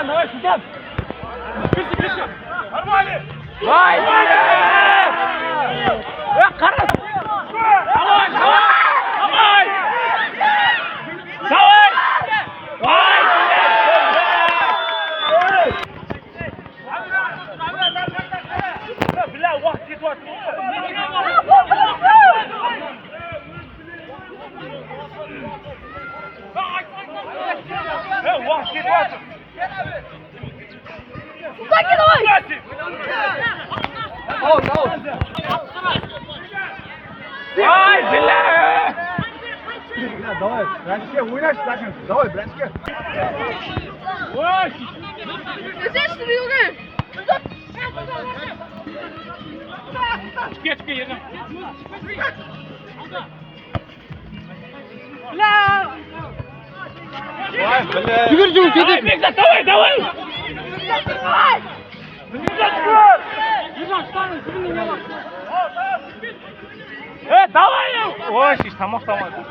давай, Султан! Пиши! Нормально! Давай! Қарас! Давай! Бля, уақыт кетіп жатыр. Уақыт кетіп жатыр. Султанге давай! Ай, бля! Давай, бранчке ойнайсың, Сашин. Давай, бранчке. Өсешті биылғы! Кетке едім. Жүгір, Давай, Бекзат, давай! Давай! Давай! Ой, тамақтамады.